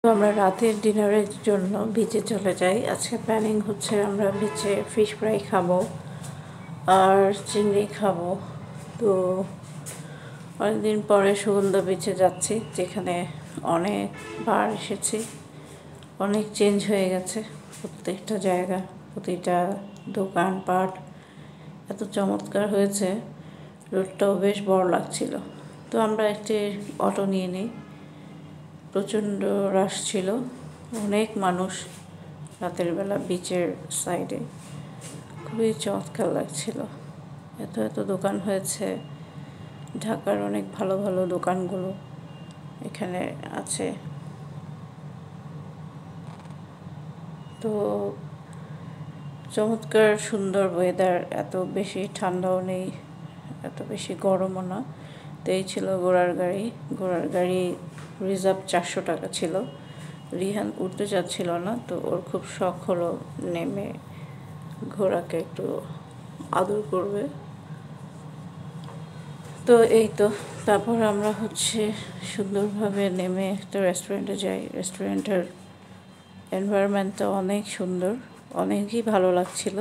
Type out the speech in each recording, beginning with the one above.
তো আমরা রাতের ডিনারের জন্য বিচে চলে যাই। আজকে প্ল্যানিং হচ্ছে আমরা বিচে ফিশ ফ্রাই খাবো আর চিংড়ি খাবো। তো অনেকদিন পরে সুগন্ধা বিচে যাচ্ছি, যেখানে অনেকবার এসেছি। অনেক চেঞ্জ হয়ে গেছে প্রত্যেকটা জায়গা, প্রতিটা দোকানপাট এত চমৎকার হয়েছে। রোডটাও বেশ বড় লাগছিল। তো আমরা একটি অটো নিয়ে নিই। প্রচণ্ড রাশ ছিল, অনেক মানুষ রাতের বেলা বিচের সাইডে। খুবই চমৎকার লাগছিল। এত এত দোকান হয়েছে। ঢাকার অনেক ভালো ভালো দোকানগুলো এখানে আছে। তো চমৎকার সুন্দর ওয়েদার, এত বেশি ঠান্ডাও নেই, এত বেশি গরমও না। তো এই ছিল ঘোড়ার গাড়ি। ঘোড়ার গাড়ি রিজার্ভ 400 টাকা ছিল। রিহান উঠতে চাচ্ছিল না, তো ওর খুব শখ হলো নেমে ঘোড়াকে একটু আদর করবে। তো এই তো, তারপর আমরা সুন্দরভাবে নেমে একটা রেস্টুরেন্টে যাই। রেস্টুরেন্টের এনভায়রনমেন্টটা অনেক সুন্দর, অনেকই ভালো লাগছিল।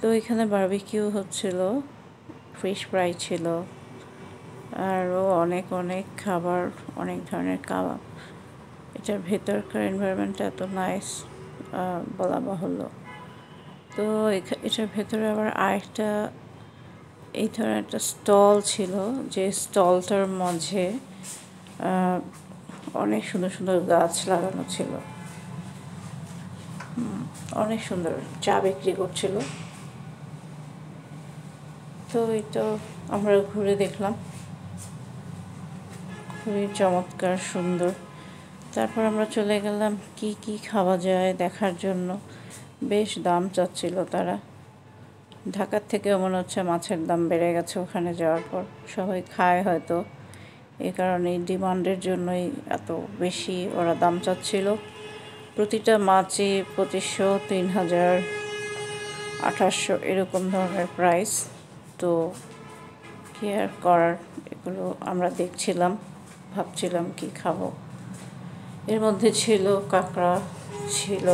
তো এখানে বারবিকিউ হচ্ছিল, ফিশ ফ্রাই ছিল, আরও অনেক অনেক খাবার, অনেক ধরনের কাবাব। এটার ভেতরকার এনভায়রনমেন্টটা এত নাইস, বলা বাহুল্য। তো এটার ভেতরে আবার আরেকটা এই ধরনের একটা স্টল ছিল, যে স্টলটার মাঝে অনেক সুন্দর সুন্দর গাছ লাগানো ছিল। অনেক সুন্দর চা বিক্রি করছিল। তো এই তো আমরা ঘুরে দেখলাম, খুবই চমৎকার সুন্দর। তারপর আমরা চলে গেলাম কি কি খাওয়া যায় দেখার জন্য। বেশ দাম চাচ্ছিল তারা। ঢাকার থেকেও মনে হচ্ছে মাছের দাম বেড়ে গেছে ওখানে যাওয়ার পর। সবাই খায় হয়তো, এই কারণেই ডিমান্ডের জন্যই এত বেশি ওরা দাম চাচ্ছিল। প্রতিটা মাছই 2500, 3000, 2800 এরকম ধরনের প্রাইস। তো কি আর করার, এগুলো আমরা দেখছিলাম, ভাবছিলাম কি খাবো। এর মধ্যে ছিল কাঁকড়া, ছিল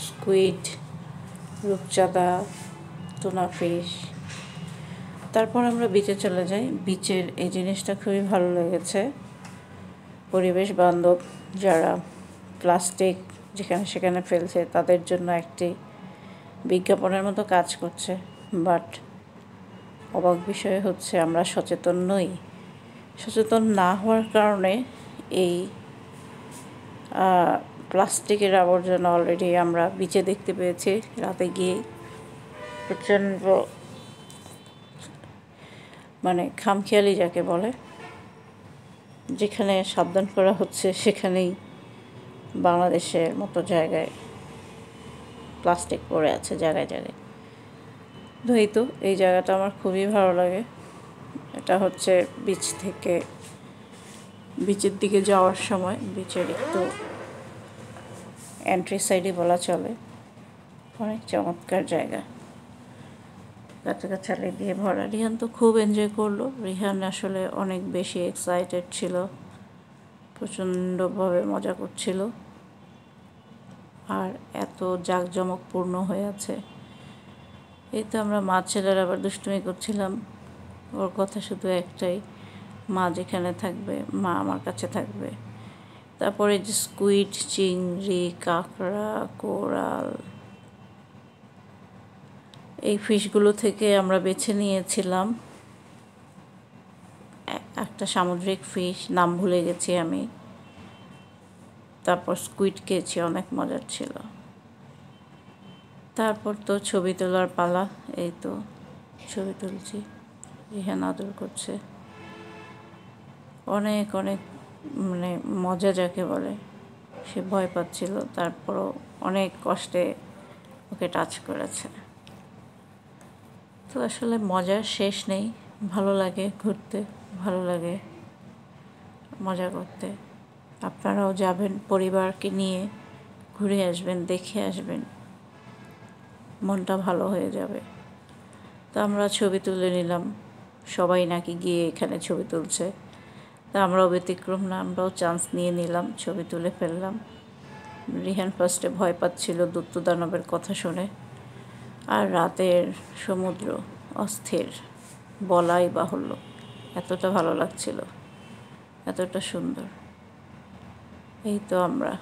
স্কুইড, রূপচাঁদা, টুনা ফিশ। তারপর আমরা বিচে চলে যাই। বিচের এই জিনিসটা খুবই ভালো লেগেছে। পরিবেশ বান্ধব, যারা প্লাস্টিক যেখানে সেখানে ফেলছে তাদের জন্য একটি বিজ্ঞাপনের মতো কাজ করছে। বাট অবাক বিষয় হচ্ছে আমরা সচেতন নই। সচেতন না হওয়ার কারণে এই প্লাস্টিকের আবর্জনা অলরেডি আমরা বিচে দেখতে পেয়েছি রাতে গিয়ে। প্রচণ্ড খামখেয়ালি যাকে বলে, যেখানে সাবধান করা হচ্ছে সেখানেই বাংলাদেশের মতো জায়গায় প্লাস্টিক পড়ে আছে জায়গায় জায়গায়। তো এই জায়গাটা আমার খুবই ভালো লাগে। এটা হচ্ছে বিচ থেকে বিচের দিকে যাওয়ার সময়, বিচের একটু এন্ট্রি সাইডে বলা চলে। অনেক চমৎকার জায়গা, গাছগাছালি দিয়ে ভরা। রিহান তো খুব এনজয় করলো। রিহান আসলে অনেক বেশি এক্সাইটেড ছিল, প্রচণ্ডভাবে মজা করছিল। আর এত জাঁকজমকপূর্ণ হয়ে আছে। এই তো আমরা মা ছেলের আবার দুষ্টুমি করছিলাম। ওর কথা শুধু একটাই, মা যেখানে থাকবে, মা আমার কাছে থাকবে। তারপরে যে স্কুইড, চিংড়ি, কাঁকড়া, কোরাল, এই ফিশগুলো থেকে আমরা বেছে নিয়েছিলাম একটা সামুদ্রিক ফিশ, নাম ভুলে গেছি আমি। তারপর স্কুইড খেয়েছি, অনেক মজার ছিল। তারপর তো ছবি তোলার পালা। এই তো ছবি তুলছি, রিহান আদর করছে। অনেক অনেক মজা যাকে বলে। সে ভয় পাচ্ছিল, তারপরও অনেক কষ্টে ওকে টাচ করেছে। তো আসলে মজার শেষ নেই। ভালো লাগে ঘুরতে, ভালো লাগে মজা করতে। আপনারাও যাবেন, পরিবারকে নিয়ে ঘুরে আসবেন, দেখে আসবেন, মনটা ভালো হয়ে যাবে। তো আমরা ছবি তুলে নিলাম। সবাই নাকি গিয়ে এখানে ছবি তুলছে। তা আমরাও ব্যতিক্রম না, আমরাও চান্স নিয়ে নিলাম, ছবি তুলে ফেললাম। রিহান ফার্স্টে ভয় পাচ্ছিল দৈত্য দানবের কথা শুনে। আর রাতের সমুদ্র অস্থির, বলাই বাহুল্য, এতটা ভালো লাগছিল, এতটা সুন্দর। এই তো আমরা